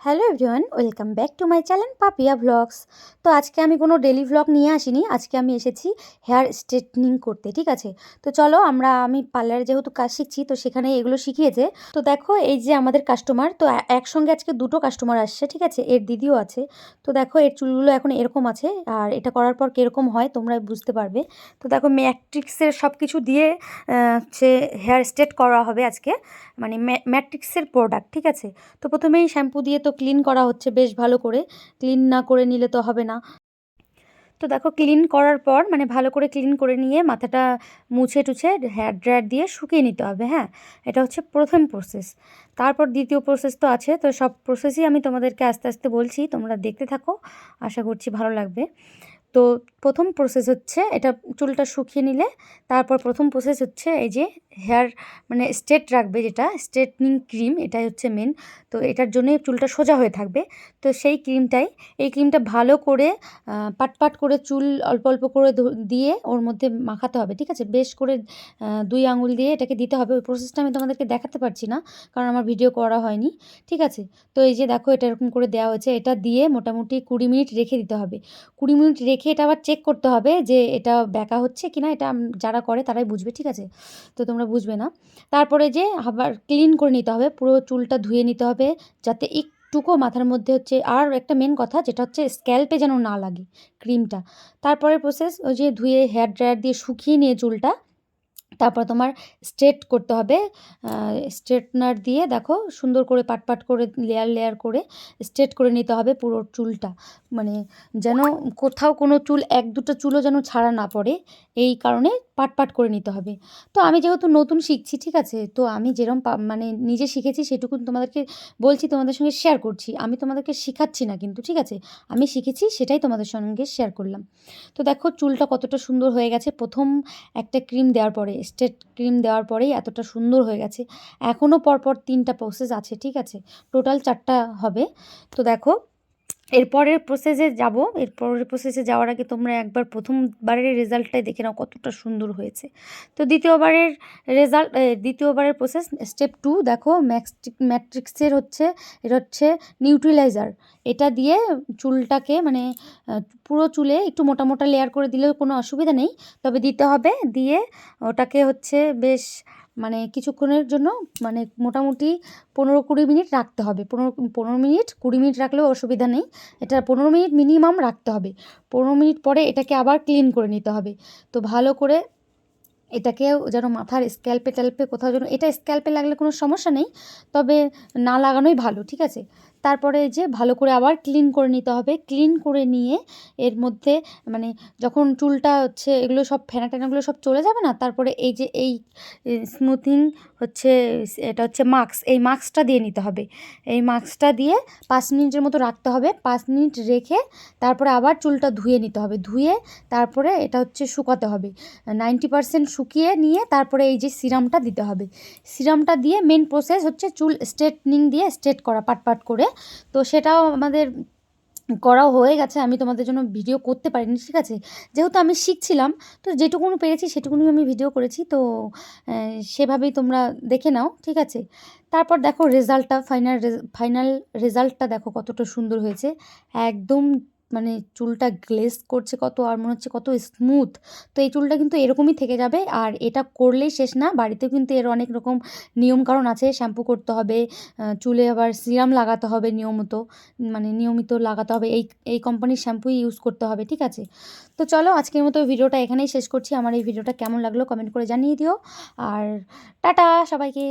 Hello everyone, welcome back to my channel Papiya blogs. তো আজকে আমি কোনো ডেলি ব্লগ নিয়ে আসিনি, আজকে আমি এসেছি হেয়ার স্ট্রেটনিং করতে। ঠিক আছে, তো চলো আমি পার্লারে যেহেতু কাজ শিখছি, তো সেখানে এগুলো শিখিয়েছে। তো দেখো এই যে আমাদের কাস্টমার, তো একসঙ্গে আজকে দুটো কাস্টমার আসছে। ঠিক আছে, এর দিদিও আছে। তো দেখো এর চুলগুলো এখন এরকম আছে, আর এটা করার পর কীরকম হয় তোমরা বুঝতে পারবে। তো দেখো ম্যাট্রিক্সের সব কিছু দিয়ে হচ্ছে হেয়ার স্ট্রেট করা হবে আজকে, মানে ম্যাট্রিক্সের প্রোডাক্ট। ঠিক আছে, তো প্রথমেই শ্যাম্পু দিয়ে তো ক্লিন করা হচ্ছে বেশ ভালো করে, ক্লিন না করে নিলে তো হবে না। তো দেখো ক্লিন করার পর মানে ভালো করে ক্লিন করে নিয়ে মাথাটা মুছে টুছে হেয়ার ড্রায়ার দিয়ে শুকিয়ে নিতে হবে। হ্যাঁ, এটা হচ্ছে প্রথম প্রসেস। তারপর দ্বিতীয় প্রসেস তো আছে, তো সব প্রসেসই আমি তোমাদেরকে আস্তে আস্তে বলছি, তোমরা দেখতে থাকো, আশা করছি ভালো লাগবে। তো প্রথম প্রসেস হচ্ছে এটা চুলটা শুকিয়ে নিলে তারপর প্রথম প্রসেস হচ্ছে এই যে হেয়ার মানে স্ট্রেট রাখবে, যেটা স্ট্রেটনিং ক্রিম, এটাই হচ্ছে মেন। তো এটার জন্যই চুলটা সোজা হয়ে থাকবে। তো সেই ক্রিমটাই, এই ক্রিমটা ভালো করে পাট পাট করে চুল অল্প অল্প করে দিয়ে ওর মধ্যে মাখাতে হবে। ঠিক আছে, বেশ করে 2 আঙুল দিয়ে এটাকে দিতে হবে। ওই প্রসেসটা আমি তোমাদেরকে দেখাতে পারছি না, কারণ আমার ভিডিও করা হয়নি। ঠিক আছে, তো এই যে দেখো এটা এরকম করে দেওয়া হয়েছে, এটা দিয়ে মোটামুটি 20 মিনিট রেখে দিতে হবে। 20 মিনিট রেখে এটা আবার চেক করতে হবে যে এটা ব্যাকা হচ্ছে কিনা, এটা যারা করে তারাই বুঝবে। ঠিক আছে, তো তোমরা বুঝবে না। তারপরে যে আবার ক্লিন করে নিতে হবে, পুরো চুলটা ধুয়ে নিতে হবে, যাতে একটুকু মাথার মধ্যে হচ্ছে, আর একটা মেন কথা যেটা হচ্ছে স্ক্যাল্পে যেন না লাগে ক্রিমটা। তারপরে প্রসেস ওই যে ধুয়ে হেয়ার ড্রায়ার দিয়ে শুকিয়ে নিয়ে চুলটা তারপর তোমার স্ট্রেট করতে হবে। স্ট্রেটনার দিয়ে দেখো সুন্দর করে পাট পাট করে লেয়ার লেয়ার করে স্ট্রেট করে নিতে হবে পুরো চুলটা, মানে যেন কোথাও কোনো চুল, এক দুটো চুলও যেন ছাড়া না পড়ে, এই কারণে পাট পাট করে নিতে হবে। তো আমি যেহেতু নতুন শিখছি, ঠিক আছে, তো আমি যেরকম মানে নিজে শিখেছি সেটুকু তোমাদেরকে বলছি, তোমাদের সঙ্গে শেয়ার করছি। আমি তোমাদেরকে শেখাচ্ছি না কিন্তু, ঠিক আছে, আমি শিখেছি সেটাই তোমাদের সঙ্গে শেয়ার করলাম। তো দেখো চুলটা কতটা সুন্দর হয়ে গেছে প্রথম একটা ক্রিম দেওয়ার পরে, স্ট্রেট ক্রিম দেওয়ার পরেই এতটা সুন্দর হয়ে গেছে। এখনও পরপর 3টা প্রসেস আছে। ঠিক আছে, টোটাল 4টা হবে। তো দেখো এরপরের প্রসেসে যাব, এরপরের প্রসেসে যাওয়ার আগে তোমরা একবার প্রথমবারের রেজাল্টটাই দেখে নাও কতটা সুন্দর হয়েছে। তো দ্বিতীয়বারের প্রসেস স্টেপ 2 দেখো, ম্যাট্রিক্সের হচ্ছে, এটা হচ্ছে নিউট্রিলাইজার। এটা দিয়ে চুলটাকে মানে পুরো চুলে একটু মোটা মোটা লেয়ার করে দিলেও কোনো অসুবিধা নেই, তবে দিতে হবে। দিয়ে ওটাকে হচ্ছে বেশ মানে কিছুক্ষণের জন্য, মানে মোটামুটি 15-20 মিনিট রাখতে হবে। 15 মিনিট 20 মিনিট রাখলেও অসুবিধা নেই, এটা 15 মিনিট মিনিমাম রাখতে হবে। 15 মিনিট পরে এটাকে আবার ক্লিন করে নিতে হবে। তো ভালো করে এটাকেও যেন মাথার স্ক্যাল্পে ট্যাল্পে কোথাও যেন, এটা স্ক্যাল্পে লাগলে কোনো সমস্যা নেই, তবে না লাগানোই ভালো। ঠিক আছে, তারপরে যে ভালো করে আবার ক্লিন করে নিতে হবে। ক্লিন করে নিয়ে এর মধ্যে মানে যখন চুলটা হচ্ছে এগুলো সব ফেনা টেনাগুলো সব চলে যাবে না, তারপরে এই যে এই স্মুথিং হচ্ছে, এটা হচ্ছে মাস্ক, এই মাস্কটা দিয়ে নিতে হবে। এই মাস্কটা দিয়ে 5 মিনিটের মতো রাখতে হবে। 5 মিনিট রেখে তারপরে আবার চুলটা ধুয়ে নিতে হবে। ধুয়ে তারপরে এটা হচ্ছে শুকাতে হবে 90% শুকিয়ে নিয়ে, তারপরে এই যে সিরামটা দিতে হবে। সিরামটা দিয়ে মেন প্রসেস হচ্ছে চুল স্ট্রেটনিং দিয়ে স্ট্রেট করা পাট পাট করে। তো সেটাও আমাদের করাও হয়ে গেছে, আমি তোমাদের জন্য ভিডিও করতে পারিনি। ঠিক আছে, যেহেতু আমি শিখছিলাম, তো যেটুকুনি পেরেছি সেটুকুনি আমি ভিডিও করেছি। তো সেভাবেই তোমরা দেখে নাও। ঠিক আছে, তারপর দেখো রেজাল্টটা, ফাইনাল রেজাল্টটা দেখো কতটা সুন্দর হয়েছে। একদম মানে চুলটা গ্লেজ করছে কত, আর মনে হচ্ছে কত স্মুথ। তো এই চুলটা কিন্তু এরকমই থেকে যাবে, আর এটা করলেই শেষ না, বাড়িতেও কিন্তু এর অনেক রকম নিয়মকানুন আছে। শ্যাম্পু করতে হবে, চুলে আবার সিরাম লাগাতে হবে নিয়মিত, মানে নিয়মিত লাগাতে হবে। এই কোম্পানির শ্যাম্পুই ইউজ করতে হবে। ঠিক আছে, তো চলো আজকের মতো ভিডিওটা এখানেই শেষ করছি। আমার এই ভিডিওটা কেমন লাগলো কমেন্ট করে জানিয়ে দিও, আর টাটা সবাইকে।